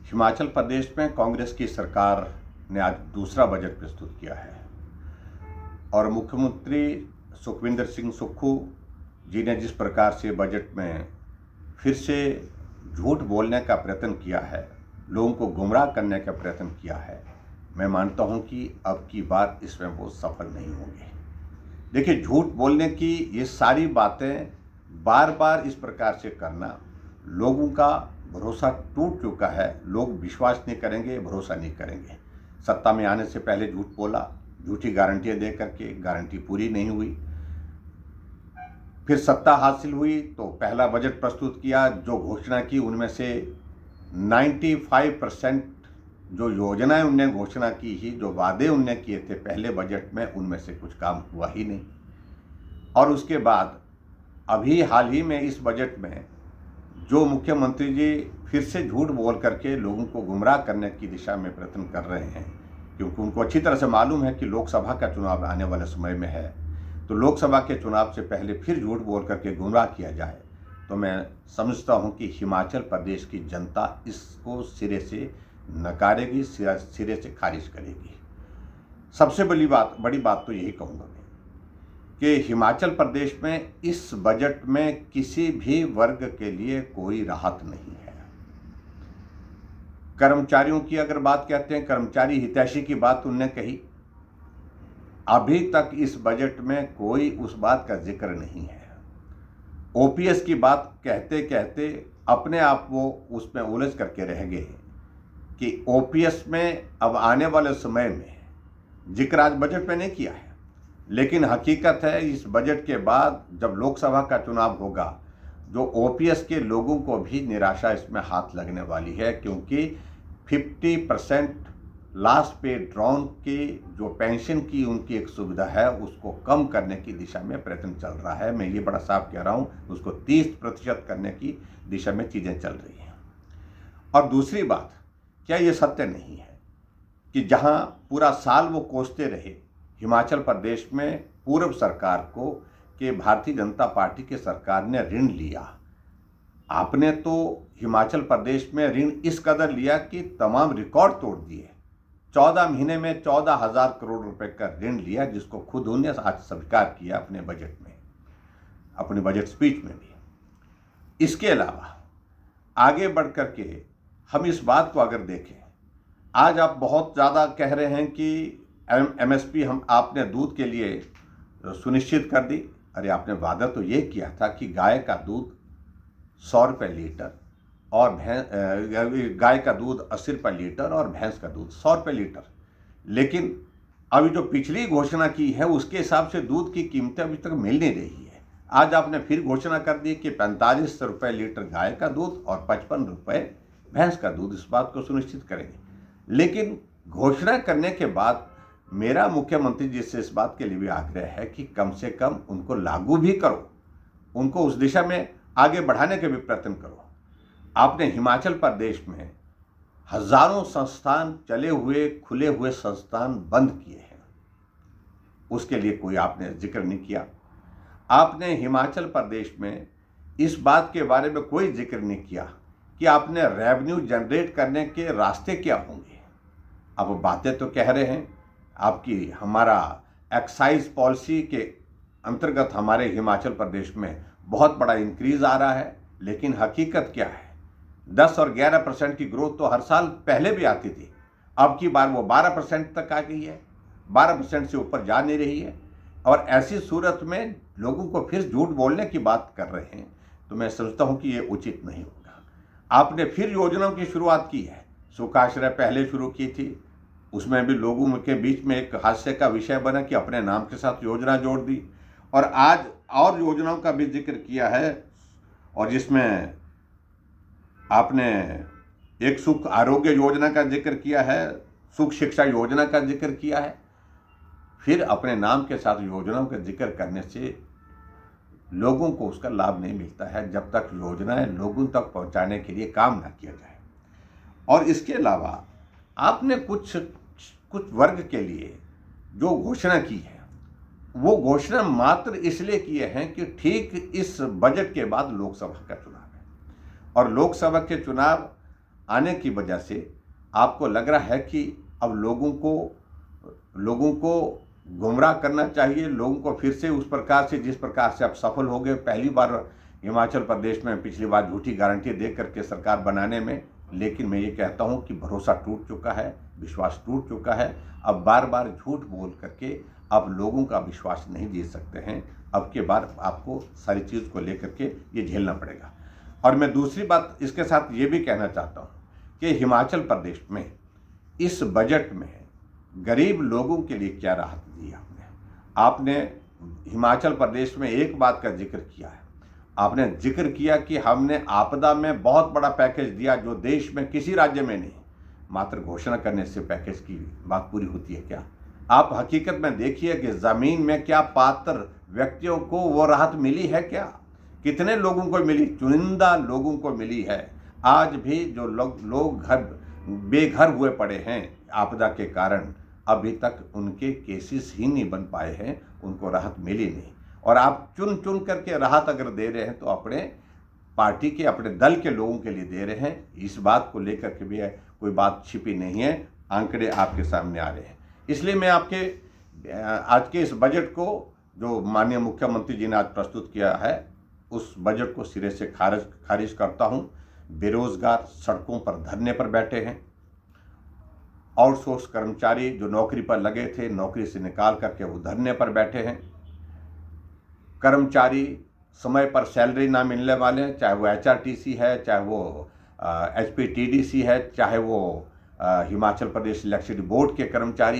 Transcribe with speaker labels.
Speaker 1: हिमाचल प्रदेश में कांग्रेस की सरकार ने आज दूसरा बजट प्रस्तुत किया है और मुख्यमंत्री सुखविंदर सिंह सुक्खू जी ने जिस प्रकार से बजट में फिर से झूठ बोलने का प्रयत्न किया है, लोगों को गुमराह करने का प्रयत्न किया है, मैं मानता हूं कि अब की बार इसमें वो सफल नहीं होंगे। देखिए, झूठ बोलने की ये सारी बातें बार बार इस प्रकार से करना, लोगों का भरोसा टूट चुका है। लोग विश्वास नहीं करेंगे, भरोसा नहीं करेंगे। सत्ता में आने से पहले झूठ बोला, झूठी गारंटियां दे करके गारंटी पूरी नहीं हुई। फिर सत्ता हासिल हुई तो पहला बजट प्रस्तुत किया, जो घोषणा की उनमें से 95% जो योजनाएं उनने घोषणा की ही, जो वादे उनने किए थे पहले बजट में, उनमें से कुछ काम हुआ ही नहीं। और उसके बाद अभी हाल ही में इस बजट में जो मुख्यमंत्री जी फिर से झूठ बोल करके लोगों को गुमराह करने की दिशा में प्रयत्न कर रहे हैं, क्योंकि उनको अच्छी तरह से मालूम है कि लोकसभा का चुनाव आने वाले समय में है, तो लोकसभा के चुनाव से पहले फिर झूठ बोल करके गुमराह किया जाए, तो मैं समझता हूं कि हिमाचल प्रदेश की जनता इसको सिरे से नकारेगी, सिरे से खारिज करेगी। सबसे बड़ी बात तो यही कहूँगा मैं कि हिमाचल प्रदेश में इस बजट में किसी भी वर्ग के लिए कोई राहत नहीं है। कर्मचारियों की अगर बात कहते हैं, कर्मचारी हितैषी की बात उनने कही, अभी तक इस बजट में कोई उस बात का जिक्र नहीं है। ओपीएस की बात कहते कहते अपने आप वो उसमें उलझ करके रह गए कि ओपीएस में अब आने वाले समय में जिक्र आज बजट में नहीं किया है, लेकिन हकीकत है इस बजट के बाद जब लोकसभा का चुनाव होगा, जो ओपीएस के लोगों को भी निराशा इसमें हाथ लगने वाली है, क्योंकि 50% लास्ट पे ड्रॉन की जो पेंशन की उनकी एक सुविधा है, उसको कम करने की दिशा में प्रयत्न चल रहा है। मैं ये बड़ा साफ कह रहा हूँ, उसको 30% करने की दिशा में चीज़ें चल रही हैं। और दूसरी बात, क्या ये सत्य नहीं है कि जहाँ पूरा साल वो कोसते रहे हिमाचल प्रदेश में पूर्व सरकार को कि भारतीय जनता पार्टी की सरकार ने ऋण लिया। आपने तो हिमाचल प्रदेश में ऋण इस कदर लिया कि तमाम रिकॉर्ड तोड़ दिए। 14 महीने में 14,000 करोड़ रुपए का ऋण लिया, जिसको खुद उन्होंने आज स्वीकार किया अपने बजट में, अपने बजट स्पीच में भी। इसके अलावा आगे बढ़ करके हम इस बात को अगर देखें, आज आप बहुत ज़्यादा कह रहे हैं कि एमएसपी हम आपने दूध के लिए सुनिश्चित कर दी। अरे, आपने वादा तो ये किया था कि गाय का दूध 100 रुपये लीटर और गाय का दूध 80 रुपये लीटर और भैंस का दूध 100 रुपये लीटर, लेकिन अभी जो पिछली घोषणा की है उसके हिसाब से दूध की कीमतें अभी तक मिल नहीं रही है। आज आपने फिर घोषणा कर दी कि 45 रुपये लीटर गाय का दूध और 55 रुपये भैंस का दूध, इस बात को सुनिश्चित करेंगे। लेकिन घोषणा करने के बाद मेरा मुख्यमंत्री जी से इस बात के लिए भी आग्रह है कि कम से कम उनको लागू भी करो, उनको उस दिशा में आगे बढ़ाने के भी प्रयत्न करो। आपने हिमाचल प्रदेश में हजारों संस्थान चले हुए, खुले हुए संस्थान बंद किए हैं, उसके लिए कोई आपने जिक्र नहीं किया। आपने हिमाचल प्रदेश में इस बात के बारे में कोई जिक्र नहीं किया कि आपने रेवेन्यू जनरेट करने के रास्ते क्या होंगे। अब बातें तो कह रहे हैं आपकी, हमारा एक्साइज पॉलिसी के अंतर्गत हमारे हिमाचल प्रदेश में बहुत बड़ा इंक्रीज आ रहा है, लेकिन हकीकत क्या है? 10 और 11% की ग्रोथ तो हर साल पहले भी आती थी, अब की बार वो 12% तक आ गई है, 12% से ऊपर जा नहीं रही है। और ऐसी सूरत में लोगों को फिर झूठ बोलने की बात कर रहे हैं, तो मैं समझता हूँ कि ये उचित नहीं होगा। आपने फिर योजनाओं की शुरुआत की है, सुखाश्रय पहले शुरू की थी, उसमें भी लोगों के बीच में एक हास्य का विषय बना कि अपने नाम के साथ योजना जोड़ दी, और आज और योजनाओं का भी जिक्र किया है, और जिसमें आपने एक सुख आरोग्य योजना का जिक्र किया है, सुख शिक्षा योजना का जिक्र किया है। फिर अपने नाम के साथ योजनाओं का जिक्र करने से लोगों को उसका लाभ नहीं मिलता है, जब तक योजनाएं लोगों तक पहुंचाने के लिए काम ना किया जाए। और इसके अलावा आपने कुछ वर्ग के लिए जो घोषणा की है, वो घोषणा मात्र इसलिए किए हैं कि ठीक इस बजट के बाद लोकसभा का चुनाव है, और लोकसभा के चुनाव आने की वजह से आपको लग रहा है कि अब लोगों को गुमराह करना चाहिए, लोगों को फिर से उस प्रकार से जिस प्रकार से आप सफल हो गए पहली बार हिमाचल प्रदेश में पिछली बार झूठी गारंटी दे करके सरकार बनाने में। लेकिन मैं ये कहता हूँ कि भरोसा टूट चुका है, विश्वास टूट चुका है। अब बार बार झूठ बोल करके आप लोगों का विश्वास नहीं जीत सकते हैं। अब के बार आपको सारी चीज़ को लेकर के ये झेलना पड़ेगा। और मैं दूसरी बात इसके साथ ये भी कहना चाहता हूँ कि हिमाचल प्रदेश में इस बजट में गरीब लोगों के लिए क्या राहत दी आपने हिमाचल प्रदेश में एक बात का जिक्र किया है, आपने जिक्र किया कि हमने आपदा में बहुत बड़ा पैकेज दिया जो देश में किसी राज्य में नहीं। मात्र घोषणा करने से पैकेज की बात पूरी होती है क्या? आप हकीकत में देखिए कि ज़मीन में क्या पात्र व्यक्तियों को वो राहत मिली है क्या? कितने लोगों को मिली? चुनिंदा लोगों को मिली है। आज भी जो लोग बेघर हुए पड़े हैं आपदा के कारण, अभी तक उनके केसेस ही नहीं बन पाए हैं, उनको राहत मिली नहीं। और आप चुन चुन करके राहत अगर दे रहे हैं तो अपने पार्टी के, अपने दल के लोगों के लिए दे रहे हैं। इस बात को लेकर के भी कोई बात छिपी नहीं है, आंकड़े आपके सामने आ रहे हैं। इसलिए मैं आपके आज के इस बजट को जो माननीय मुख्यमंत्री जी ने आज प्रस्तुत किया है, उस बजट को सिरे से खारिज करता हूँ। बेरोजगार सड़कों पर धरने पर बैठे हैं, आउटसोर्स कर्मचारी जो नौकरी पर लगे थे नौकरी से निकाल करके वो धरने पर बैठे हैं, कर्मचारी समय पर सैलरी ना मिलने वाले हैं, चाहे वो HRTC है, चाहे वो HPTDC है, चाहे वो हिमाचल प्रदेश इलेक्ट्रिसिटी बोर्ड के कर्मचारी